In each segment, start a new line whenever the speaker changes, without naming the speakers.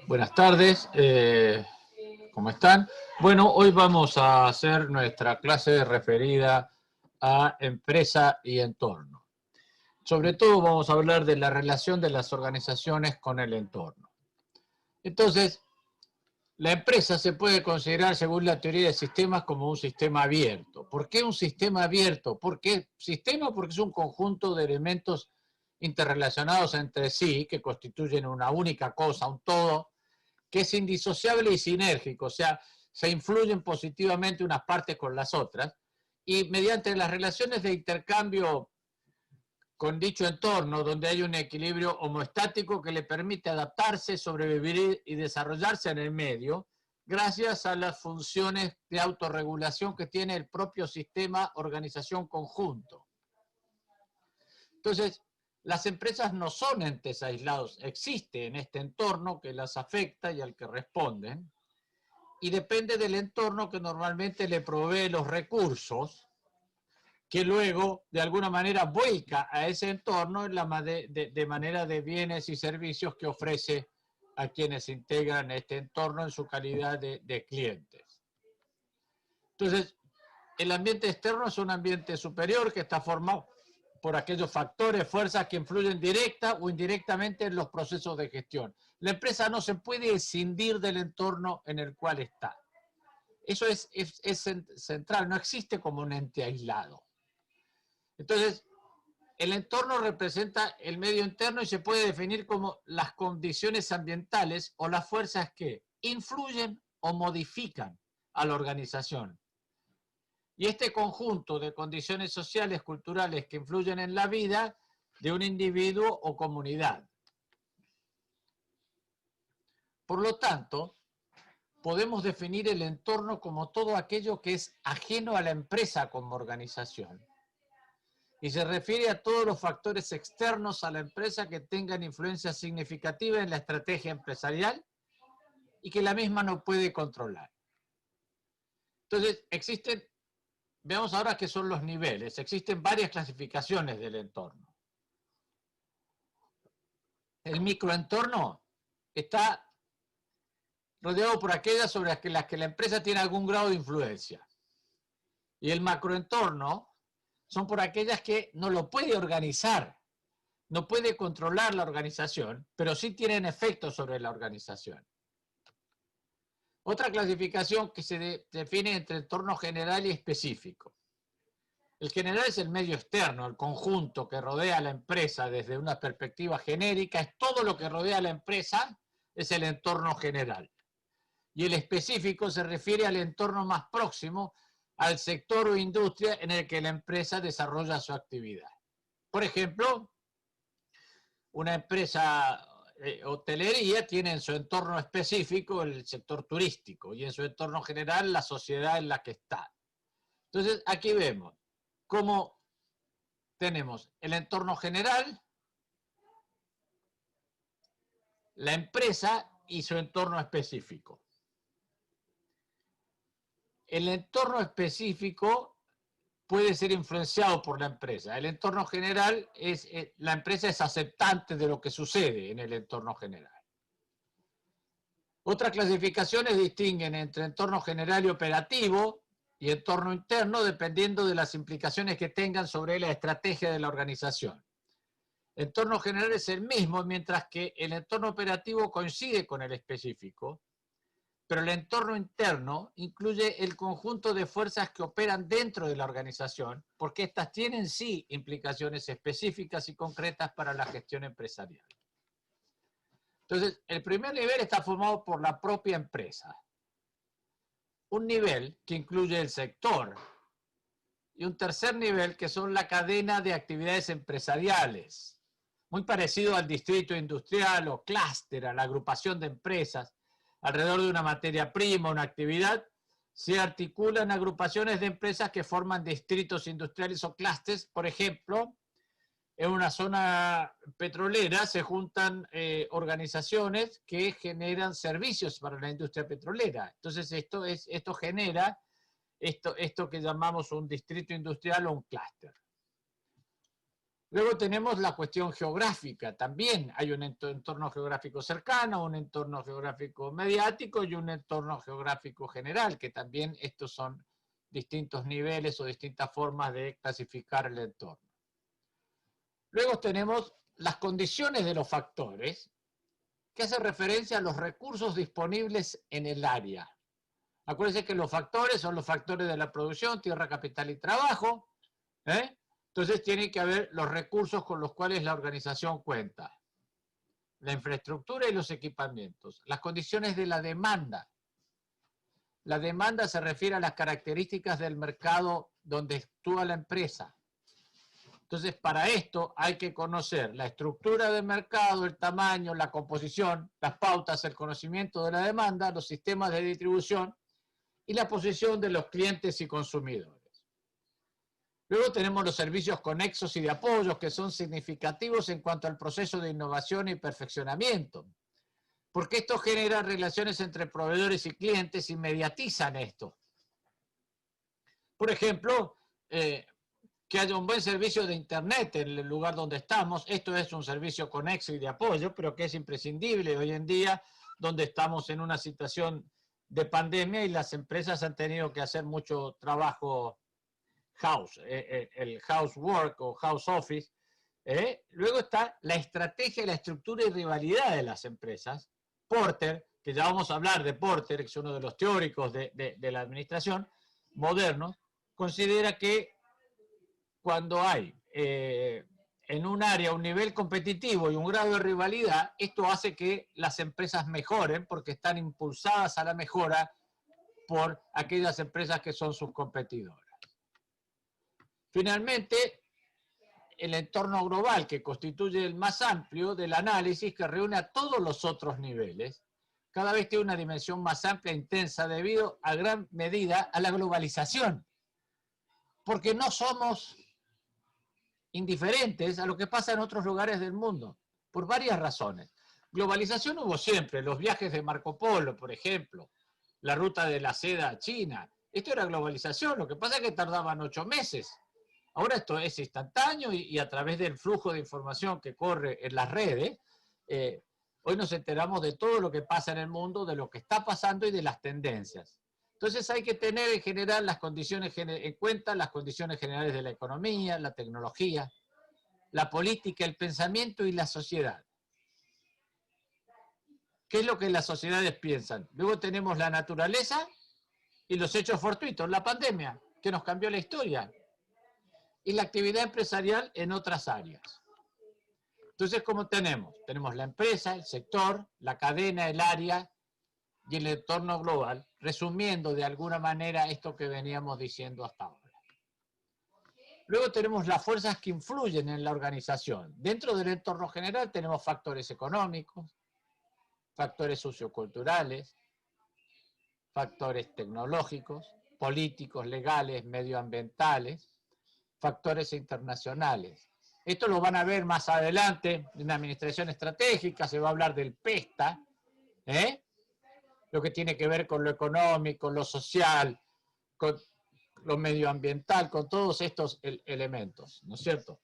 Buenas tardes, ¿cómo están? Bueno, hoy vamos a hacer nuestra clase referida a empresa y entorno. Sobre todo vamos a hablar de la relación de las organizaciones con el entorno. Entonces, la empresa se puede considerar, según la teoría de sistemas, como un sistema abierto. ¿Por qué un sistema abierto? ¿Por qué sistema? Porque es un conjunto de elementos interrelacionados entre sí que constituyen una única cosa, un todo, que es indisociable y sinérgico, o sea, se influyen positivamente unas partes con las otras, y mediante las relaciones de intercambio con dicho entorno, donde hay un equilibrio homeostático que le permite adaptarse, sobrevivir y desarrollarse en el medio, gracias a las funciones de autorregulación que tiene el propio sistema organización conjunto. Entonces, las empresas no son entes aislados, existe en este entorno que las afecta y al que responden, y depende del entorno que normalmente le provee los recursos, que luego de alguna manera vuelca a ese entorno en de manera de bienes y servicios que ofrece a quienes integran este entorno en su calidad de clientes. Entonces, el ambiente externo es un ambiente superior que está formado por aquellos factores, fuerzas que influyen directa o indirectamente en los procesos de gestión. La empresa no se puede escindir del entorno en el cual está. Eso es central, no existe como un ente aislado. Entonces, el entorno representa el medio interno y se puede definir como las condiciones ambientales o las fuerzas que influyen o modifican a la organización. Y este conjunto de condiciones sociales, culturales que influyen en la vida de un individuo o comunidad. Por lo tanto, podemos definir el entorno como todo aquello que es ajeno a la empresa como organización. Y se refiere a todos los factores externos a la empresa que tengan influencia significativa en la estrategia empresarial y que la misma no puede controlar. Entonces, veamos ahora qué son los niveles. Existen varias clasificaciones del entorno. El microentorno está rodeado por aquellas sobre las que la empresa tiene algún grado de influencia. Y el macroentorno son por aquellas que no lo puede organizar, no puede controlar la organización, pero sí tienen efectos sobre la organización. Otra clasificación que se define entre entorno general y específico. El general es el medio externo, el conjunto que rodea a la empresa desde una perspectiva genérica, es todo lo que rodea a la empresa, es el entorno general. Y el específico se refiere al entorno más próximo al sector o industria en el que la empresa desarrolla su actividad. Por ejemplo, una empresa hotelería tiene en su entorno específico el sector turístico y en su entorno general la sociedad en la que está. Entonces, aquí vemos cómo tenemos el entorno general, la empresa y su entorno específico. El entorno específico puede ser influenciado por la empresa. El entorno general la empresa es aceptante de lo que sucede en el entorno general. Otras clasificaciones distinguen entre entorno general y operativo y entorno interno dependiendo de las implicaciones que tengan sobre la estrategia de la organización. El entorno general es el mismo, mientras que el entorno operativo coincide con el específico, pero el entorno interno incluye el conjunto de fuerzas que operan dentro de la organización, porque estas tienen sí implicaciones específicas y concretas para la gestión empresarial. Entonces, el primer nivel está formado por la propia empresa. Un nivel que incluye el sector y un tercer nivel que son la cadena de actividades empresariales, muy parecido al distrito industrial o clúster, a la agrupación de empresas. Alrededor de una materia prima, una actividad, se articulan agrupaciones de empresas que forman distritos industriales o clústeres. Por ejemplo, en una zona petrolera se juntan organizaciones que generan servicios para la industria petrolera. Entonces esto genera esto que llamamos un distrito industrial o un clúster. Luego tenemos la cuestión geográfica. También hay un entorno geográfico cercano, un entorno geográfico mediático y un entorno geográfico general, que también estos son distintos niveles o distintas formas de clasificar el entorno. Luego tenemos las condiciones de los factores, que hace referencia a los recursos disponibles en el área. Acuérdense que los factores son los factores de la producción, tierra, capital y trabajo, ¿eh? Entonces tiene que haber los recursos con los cuales la organización cuenta. La infraestructura y los equipamientos. Las condiciones de la demanda. La demanda se refiere a las características del mercado donde actúa la empresa. Entonces, para esto hay que conocer la estructura del mercado, el tamaño, la composición, las pautas, el conocimiento de la demanda, los sistemas de distribución y la posición de los clientes y consumidores. Luego tenemos los servicios conexos y de apoyo, que son significativos en cuanto al proceso de innovación y perfeccionamiento, porque esto genera relaciones entre proveedores y clientes y mediatizan esto. Por ejemplo, que haya un buen servicio de Internet en el lugar donde estamos. Esto es un servicio conexo y de apoyo, pero que es imprescindible hoy en día, donde estamos en una situación de pandemia y las empresas han tenido que hacer mucho trabajo house, el housework o house office. Luego está la estrategia, la estructura y rivalidad de las empresas. Porter, que ya vamos a hablar de Porter, que es uno de los teóricos de la administración modernos, considera que cuando hay en un área un nivel competitivo y un grado de rivalidad, esto hace que las empresas mejoren porque están impulsadas a la mejora por aquellas empresas que son sus competidoras. Finalmente, el entorno global, que constituye el más amplio del análisis, que reúne a todos los otros niveles, cada vez tiene una dimensión más amplia e intensa debido a gran medida a la globalización. Porque no somos indiferentes a lo que pasa en otros lugares del mundo, por varias razones. Globalización hubo siempre, los viajes de Marco Polo, por ejemplo, la ruta de la seda a China. Esto era globalización, lo que pasa es que tardaban 8 meses. Ahora esto es instantáneo y a través del flujo de información que corre en las redes, hoy nos enteramos de todo lo que pasa en el mundo, de lo que está pasando y de las tendencias. Entonces hay que tener en general en cuenta las condiciones generales de la economía, la tecnología, la política, el pensamiento y la sociedad. ¿Qué es lo que las sociedades piensan? Luego tenemos la naturaleza y los hechos fortuitos, la pandemia, que nos cambió la historia, y la actividad empresarial en otras áreas. Entonces, ¿cómo tenemos? Tenemos la empresa, el sector, la cadena, el área y el entorno global, resumiendo de alguna manera esto que veníamos diciendo hasta ahora. Luego tenemos las fuerzas que influyen en la organización. Dentro del entorno general tenemos factores económicos, factores socioculturales, factores tecnológicos, políticos, legales, medioambientales, factores internacionales. Esto lo van a ver más adelante en la administración estratégica, se va a hablar del PESTA, lo que tiene que ver con lo económico, lo social, con lo medioambiental, con todos estos elementos, ¿no es cierto?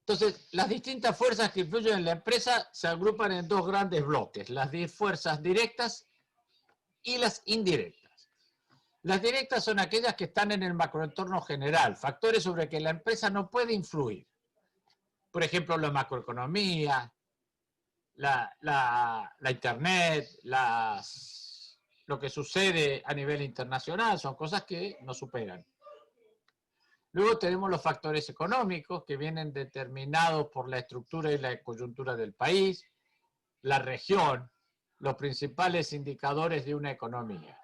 Entonces, las distintas fuerzas que influyen en la empresa se agrupan en dos grandes bloques, las fuerzas directas y las indirectas. Las directas son aquellas que están en el macroentorno general, factores sobre que la empresa no puede influir. Por ejemplo, la macroeconomía, la internet, lo que sucede a nivel internacional, son cosas que nos superan. Luego tenemos los factores económicos que vienen determinados por la estructura y la coyuntura del país, la región, los principales indicadores de una economía.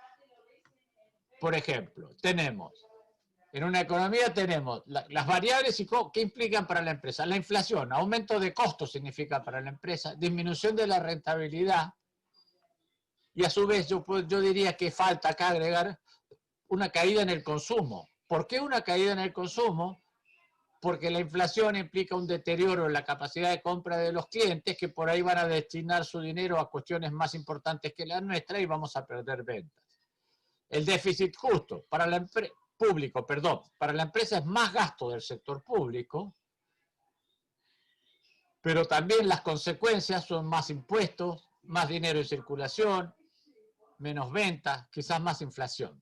Por ejemplo, en una economía tenemos las variables y qué implican para la empresa. La inflación, aumento de costos significa para la empresa, disminución de la rentabilidad y a su vez yo diría que falta acá agregar una caída en el consumo. ¿Por qué una caída en el consumo? Porque la inflación implica un deterioro en la capacidad de compra de los clientes que por ahí van a destinar su dinero a cuestiones más importantes que la nuestra y vamos a perder ventas. El déficit justo. Para público, perdón, para la empresa es más gasto del sector público, pero también las consecuencias son más impuestos, más dinero en circulación, menos ventas, quizás más inflación.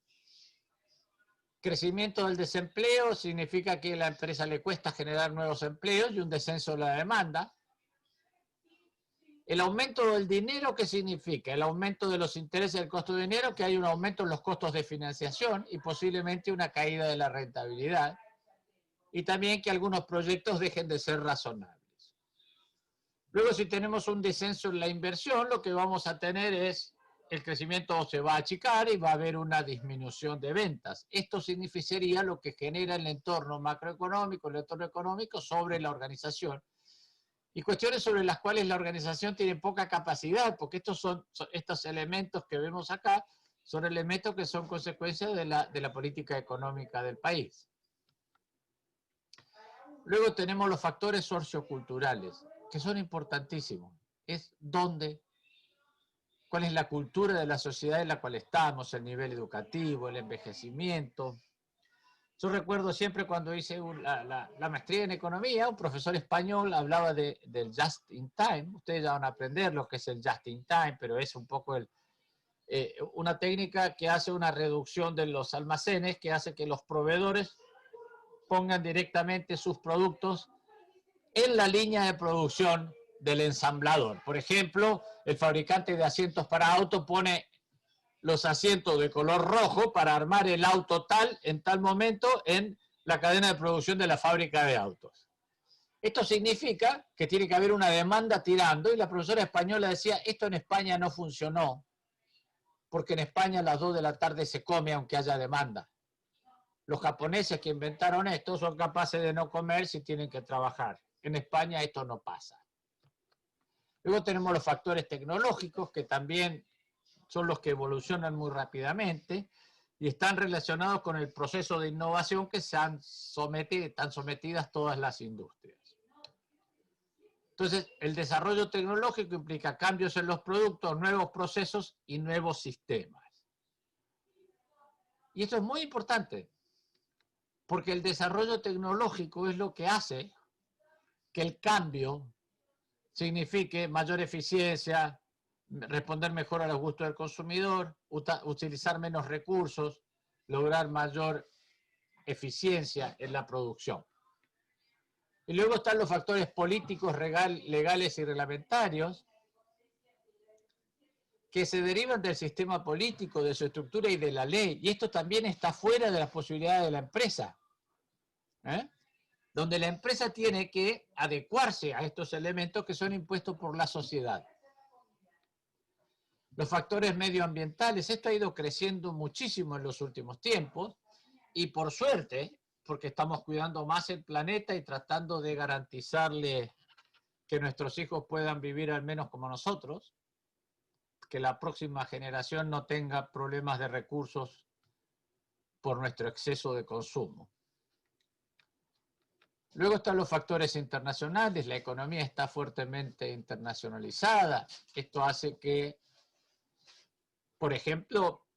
Crecimiento del desempleo significa que a la empresa le cuesta generar nuevos empleos y un descenso de la demanda. El aumento del dinero, ¿qué significa? El aumento de los intereses del costo de dinero, que hay un aumento en los costos de financiación y posiblemente una caída de la rentabilidad. Y también que algunos proyectos dejen de ser razonables. Luego, si tenemos un descenso en la inversión, lo que vamos a tener es el crecimiento se va a achicar y va a haber una disminución de ventas. Esto significaría lo que genera el entorno macroeconómico, el entorno económico sobre la organización. Y cuestiones sobre las cuales la organización tiene poca capacidad, porque estos elementos que vemos acá son elementos que son consecuencias de la política económica del país. Luego tenemos los factores socioculturales, que son importantísimos. Es cuál es la cultura de la sociedad en la cual estamos, el nivel educativo, el envejecimiento. Yo recuerdo siempre cuando hice la maestría en economía, un profesor español hablaba del just in time. Ustedes ya van a aprender lo que es el just in time, pero es un poco una técnica que hace una reducción de los almacenes, que hace que los proveedores pongan directamente sus productos en la línea de producción del ensamblador. Por ejemplo, el fabricante de asientos para auto pone los asientos de color rojo para armar el auto tal en tal momento en la cadena de producción de la fábrica de autos. Esto significa que tiene que haber una demanda tirando, y la profesora española decía, esto en España no funcionó, porque en España a las 2 de la tarde se come aunque haya demanda. Los japoneses que inventaron esto son capaces de no comer si tienen que trabajar. En España esto no pasa. Luego tenemos los factores tecnológicos, que también son los que evolucionan muy rápidamente y están relacionados con el proceso de innovación que están sometidas todas las industrias. Entonces, el desarrollo tecnológico implica cambios en los productos, nuevos procesos y nuevos sistemas. Y esto es muy importante, porque el desarrollo tecnológico es lo que hace que el cambio signifique mayor eficiencia, responder mejor a los gustos del consumidor, utilizar menos recursos, lograr mayor eficiencia en la producción. Y luego están los factores políticos, legales y reglamentarios, que se derivan del sistema político, de su estructura y de la ley. Y esto también está fuera de las posibilidades de la empresa, donde la empresa tiene que adecuarse a estos elementos que son impuestos por la sociedad. Los factores medioambientales, esto ha ido creciendo muchísimo en los últimos tiempos, y por suerte, porque estamos cuidando más el planeta y tratando de garantizarle que nuestros hijos puedan vivir al menos como nosotros, que la próxima generación no tenga problemas de recursos por nuestro exceso de consumo. Luego están los factores internacionales, la economía está fuertemente internacionalizada. Esto hace que, por ejemplo,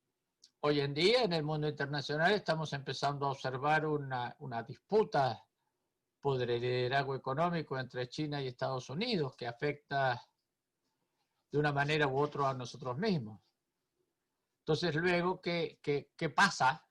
hoy en día en el mundo internacional estamos empezando a observar una disputa por el liderazgo económico entre China y Estados Unidos que afecta de una manera u otra a nosotros mismos. Entonces, luego, ¿qué pasa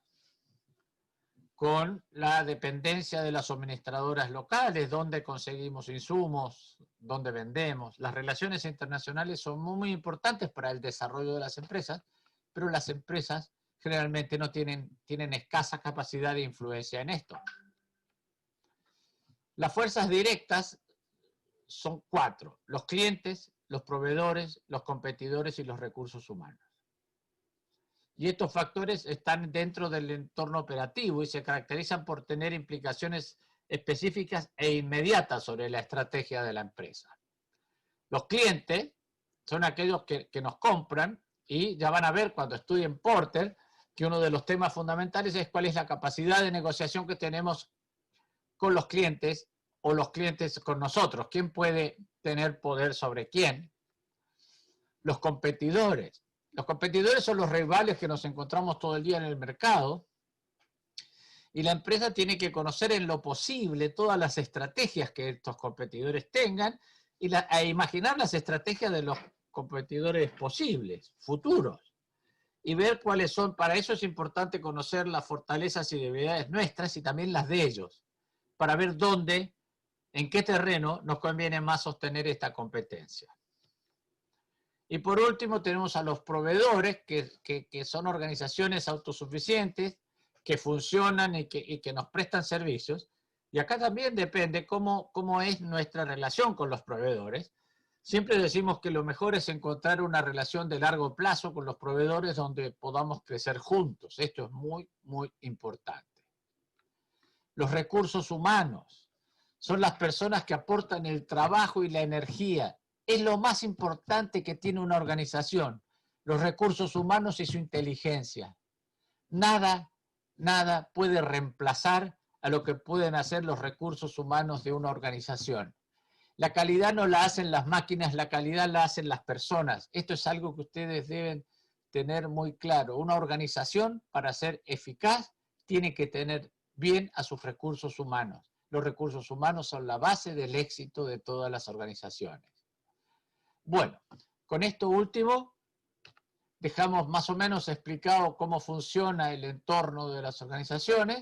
con la dependencia de las suministradoras locales? ¿Dónde conseguimos insumos? ¿Dónde vendemos? Las relaciones internacionales son muy importantes para el desarrollo de las empresas, pero las empresas generalmente no tienen escasa capacidad de influencia en esto. Las fuerzas directas son 4: los clientes, los proveedores, los competidores y los recursos humanos. Y estos factores están dentro del entorno operativo y se caracterizan por tener implicaciones específicas e inmediatas sobre la estrategia de la empresa. Los clientes son aquellos que nos compran, y ya van a ver cuando estudien Porter que uno de los temas fundamentales es cuál es la capacidad de negociación que tenemos con los clientes o los clientes con nosotros. ¿Quién puede tener poder sobre quién? Los competidores. Los competidores son los rivales que nos encontramos todo el día en el mercado Y la empresa tiene que conocer en lo posible todas las estrategias que estos competidores tengan e imaginar las estrategias de los competidores posibles, futuros, y ver cuáles son. Para eso es importante conocer las fortalezas y debilidades nuestras y también las de ellos, para ver dónde, en qué terreno nos conviene más sostener esta competencia. Y por último tenemos a los proveedores, que son organizaciones autosuficientes, que funcionan y que nos prestan servicios. Y acá también depende cómo es nuestra relación con los proveedores. Siempre decimos que lo mejor es encontrar una relación de largo plazo con los proveedores donde podamos crecer juntos. Esto es muy, muy importante. Los recursos humanos son las personas que aportan el trabajo y la energía. Es lo más importante que tiene una organización, los recursos humanos y su inteligencia. Nada puede reemplazar a lo que pueden hacer los recursos humanos de una organización. La calidad no la hacen las máquinas, la calidad la hacen las personas. Esto es algo que ustedes deben tener muy claro. Una organización, para ser eficaz, tiene que tener bien a sus recursos humanos. Los recursos humanos son la base del éxito de todas las organizaciones. Bueno, con esto último, dejamos más o menos explicado cómo funciona el entorno de las organizaciones.